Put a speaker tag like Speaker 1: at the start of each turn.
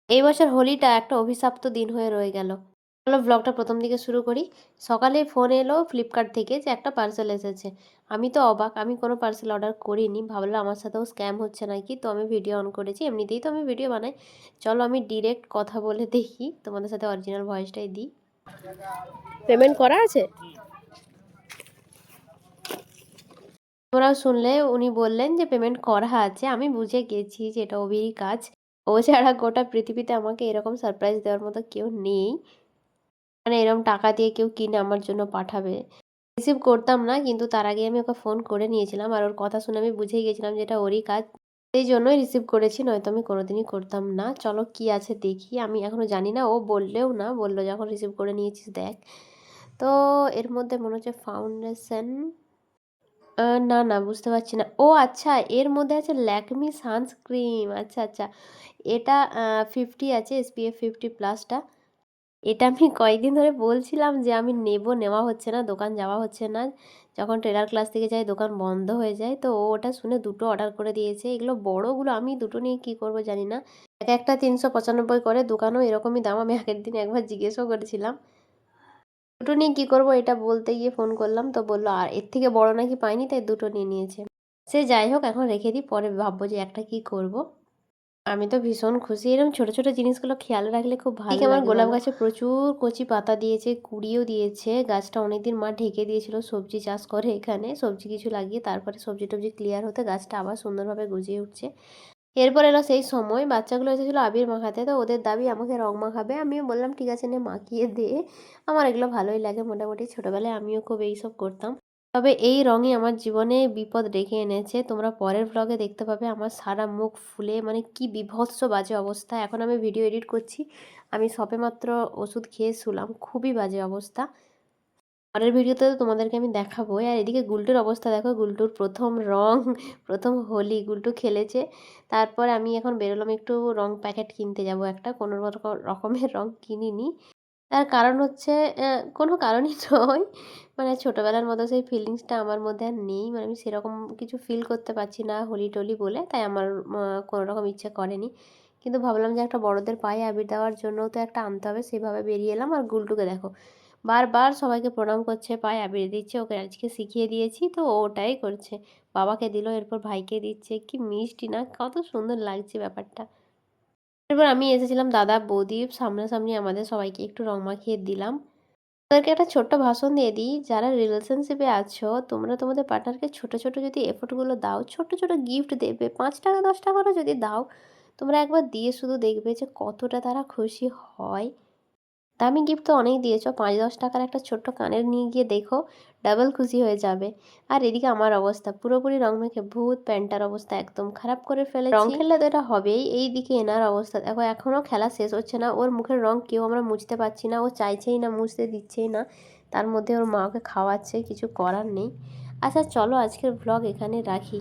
Speaker 1: এই বছর হোলিটা একটা অভিশপ্ত দিন হয়ে রয়ে গেল। চলো ব্লগটা প্রথম দিকে শুরু করি। সকালে ফোন এলো ফ্লিপকার্ট থেকে যে একটা পার্সেল এসেছে। আমি তো অবাক, আমি কোনো পার্সেল অর্ডার করিনি। ভাবলাম আমার সাথেও স্ক্যাম হচ্ছে নাকি, তো আমি ভিডিও অন করেছি। এমনিতেই তো আমি ভিডিও বানাই। চলো আমি ডিরেক্ট কথা বলে দেখি, তোমাদের সাথে অরিজিনাল ভয়েসটাই দিই। পেমেন্ট করা আছে? তোমরাও শুনলে উনি বললেন যে পেমেন্ট করা আছে। আমি বুঝে গেছি যে এটা অভিরই কাজ। ও ছাড়া গোটা পৃথিবীতে আমাকে এরকম সারপ্রাইজ দেওয়ার মতো কেউ নেই। মানে এরকম টাকা দিয়ে কেউ কিনে আমার জন্য পাঠাবে। রিসিভ করতাম না, কিন্তু তার আগে আমি ওকে ফোন করে নিয়েছিলাম আর ওর কথা শুনে আমি বুঝেই গেছিলাম যে এটা ওরই কাজ। সেই জন্যই রিসিভ করেছি, নয়তো আমি কোনোদিনই করতাম না। চলো কি আছে দেখি। আমি এখনো জানি না, ও বললেও না, বললো যখন রিসিভ করে নিয়েছিস দেখ। তো এর মধ্যে মনে হচ্ছে ফাউন্ডেশন। না, না বুঝতে পারছি না। ও আচ্ছা, এর মধ্যে আছে ল্যাকমি সানস্ক্রিন। আচ্ছা, আচ্ছা। এটা 50 আছে, SPF 50+ টা। এটা আমি কয়েকদিন ধরে বলছিলাম যে আমি নেব, নেওয়া হচ্ছে না, দোকান যাওয়া হচ্ছে না। যখন ট্রেলার ক্লাস থেকে যাই দোকান বন্ধ হয়ে যায়। তো ও ওটা শুনে দুটো অর্ডার করে দিয়েছে। এগুলো বড়গুলো, আমি দুটো নিয়ে কী করব জানি না। এক একটা 395 করে, দোকানেও এরকমই দাম। আমি আগের দিন একবার জিজ্ঞেসও করেছিলাম। দুটো নিয়ে কী করব এটা বলতে গিয়ে ফোন করলাম, তো বললো আর এর থেকে বড় নাকি পাইনি, তাই দুটো নিয়ে নিয়েছে। সে যাই হোক, এখন রেখে দিই, পরে ভাববো যে একটা কি করব। আমি তো ভীষণ খুশি। এরকম ছোট, ছোট জিনিসগুলো খেয়াল রাখলে খুব ভালো লাগে। আমার গোলাপ গাছে প্রচুর কচি পাতা দিয়েছে, কুঁড়িও দিয়েছে। গাছটা অনেকদিন মা ঢেকে দিয়েছিল, সবজি চাষ করে এখানে, সবজি কিছু লাগিয়ে। তারপরে সবজি টবজি ক্লিয়ার হতে গাছটা আবার সুন্দরভাবে গজিয়ে উঠছে। এরপর এলো সেই সময়, বাচ্চাগুলো এসেছিলো আবির মাখাতে। তো ওদের দাবি আমাকে রং মাখাবে। আমিও বললাম ঠিক আছে নে মাখিয়ে দে। আমার এগুলো ভালোই লাগে মোটামুটি। ছোটোবেলায় আমিও খুব এইসব করতাম। তবে এই রঙই আমার জীবনে বিপদ ডেকে এনেছে। তোমরা পরের ভ্লগে দেখতে পাবে আমার সারা মুখ ফুলে, মানে কি বিভৎস বাজে অবস্থা। এখন আমি ভিডিও এডিট করছি, আমি সবেমাত্র ওষুধ খেয়ে শুলাম। খুবই বাজে অবস্থা। পরের ভিডিওতে তো তোমাদেরকে আমি দেখাবোই। আর এদিকে গুলটুর অবস্থা দেখো, গুলটুর প্রথম রং, প্রথম হোলি গুলটু খেলেছে। তারপর আমি এখন বেরোলাম একটু রং প্যাকেট কিনতে যাব একটা, কোনো রকমের রং কিনিনি। তার কারণ হচ্ছে কোনো কারণই নয়, মানে ছোটোবেলার মতো সেই ফিলিংসটা আমার মধ্যে আর নেই। মানে আমি সেরকম কিছু ফিল করতে পারছি না হোলি টোলি বলে, তাই আমার কোনো রকম ইচ্ছে করেনি। কিন্তু ভাবলাম যে একটা বড়দের পায়ে আবির দেওয়ার জন্যও তো একটা আনতে হবে, সেভাবে বেরিয়ে এলাম। আর গুলটুকে দেখো, বারবার সবাইকে প্রণাম করছে, পায়ে আবির দিচ্ছে। ওকে আজকে শিখিয়ে দিয়েছি, তো ও ওটাই করছে। বাবাকে দিল, এরপর ভাইকে দিচ্ছে। কি মিষ্টি না, কত সুন্দর লাগছে ব্যাপারটা। এরপর আমি এসেছিলাম দাদা বৌদি, সামনাসামনি আমাদের সবাইকে একটু রং মাখিয়ে দিলাম। তাদেরকে একটা ছোট্ট ভাষণ দিয়ে দিই, যারা রিলেশনশিপে আছো তোমরা তোমাদের পার্টনারকে ছোট ছোট যদি এফোর্টগুলো দাও, ছোট ছোট গিফট দেবে, 5 টাকা 10 টাকারও যদি দাও, তোমরা একবার দিয়ে শুধু দেখবে যে কতটা তারা খুশি হয়। দামি গিফট তো অনেক দিয়েছো, 5-10 টাকার একটা ছোট্ট কানের নিয়ে গিয়ে দেখো, ডাবল খুশি হয়ে যাবে। আর এদিকে আমার অবস্থা পুরোপুরি রং মেখে ভূত, প্যান্টটার অবস্থা একদম খারাপ করে ফেলেছি। রং খেললে তো এটা হবেই। এইদিকে এনার অবস্থা দেখো, এখনও খেলা শেষ হচ্ছে না। ওর মুখের রং কেউ আমরা মুছতে পারছি না, ও চাইছেই না, মুছতে দিচ্ছেই না। তার মধ্যে ওর মা ওকে খাওয়াচ্ছে, কিছু করার নেই। আচ্ছা চলো আজকের ভ্লগ এখানে রাখি।